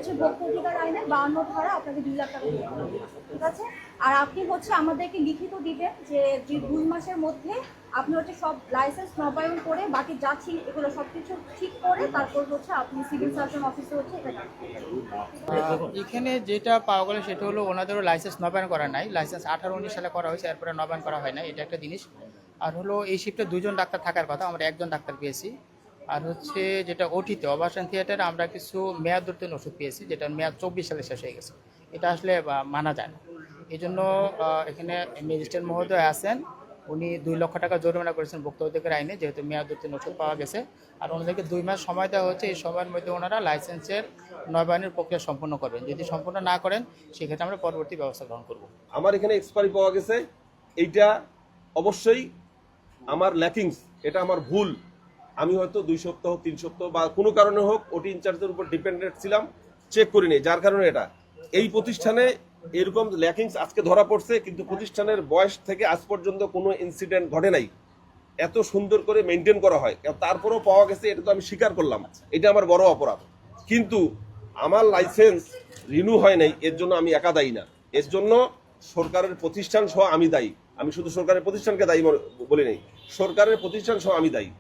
হচ্ছে ভোক্তা অধিকার আইনের 52 ধারা আপনাকে 2 লাখ টাকা দিতে হবে, ঠিক আছে? আর আপনি হচ্ছে আমাদেরকে লিখিত দিবেন যে 2 মাসের মধ্যে আপনি হচ্ছে সব লাইসেন্স নবায়ন করে বাকি যা ছিল এগুলো সবকিছু ঠিক করে তারপর হচ্ছে আপনি সিভিল সার্জন অফিসে হচ্ছে এটা এখানে যেটা পাওয়া গেল সেটা হলো ওনাদেরও লাইসেন্স নবায়ন করা নাই। লাইসেন্স 18-19 সালে করা হয়েছে, এরপরে নবায়ন করা হয় না, এটা একটা জিনিস। আর হলো এই শিফটে 2 জন ডাক্তার থাকার কথা, আমরা 1 জন ডাক্তার পেয়েছি। আর হচ্ছে যেটা ওটিতে অপারেশন থিয়েটারে আমরা কিছু মেয়াদ উত্তীর্ণ ওষুধ পেয়েছি, যেটার মেয়াদ 24 সালে শেষ হয়ে গেছে। এটা আসলে মানা যায় না। এই জন্য এখানে ম্যাজিস্ট্রেট মহোদয় আছেন, উনি 2 লক্ষ টাকা জরিমানা করেছেন ভোক্তা অধিকার আইনে, যেহেতু মেয়াদ উত্তীর্ণ ওষুধ পাওয়া গেছে। আর ওনাদেরকে 2 মাস সময় দেওয়া হচ্ছে, এই সময়ের মধ্যে ওনারা লাইসেন্সের নবায়নের প্রক্রিয়া সম্পন্ন করবেন। যদি সম্পন্ন না করেন সেক্ষেত্রে আমরা পরবর্তী ব্যবস্থা গ্রহণ করব। আমার এখানে এক্সপায়ারি পাওয়া গেছে, এইটা অবশ্যই আমার ল্যাকিংস, এটা আমার ভুল। আমি হয়তো 2 সপ্তাহ 3 সপ্তাহ বা কোনো কারণে হোক ওটি ইনচার্জের উপর ডিপেন্ডেন্ট ছিলাম, চেক করিনি, যার কারণে এটা এই প্রতিষ্ঠানে এরকম ল্যাকিংস আজকে ধরা পড়ছে। কিন্তু প্রতিষ্ঠানের বয়স থেকে আজ পর্যন্ত কোনো ইনসিডেন্ট ঘটে নাই, এত সুন্দর করে মেনটেন করা হয়, তারপরেও পাওয়া গেছে, এটা তো আমি স্বীকার করলাম, এটা আমার বড় অপরাধ। কিন্তু আমার লাইসেন্স রিনিউ হয় নাই, এর জন্য আমি একা দায়ী না, এর জন্য সরকারের প্রতিষ্ঠান সহ আমি দায়ী। আমি শুধু সরকারের প্রতিষ্ঠানকে দায়ী বলি নাই, সরকারের প্রতিষ্ঠান সহ আমি দায়ী।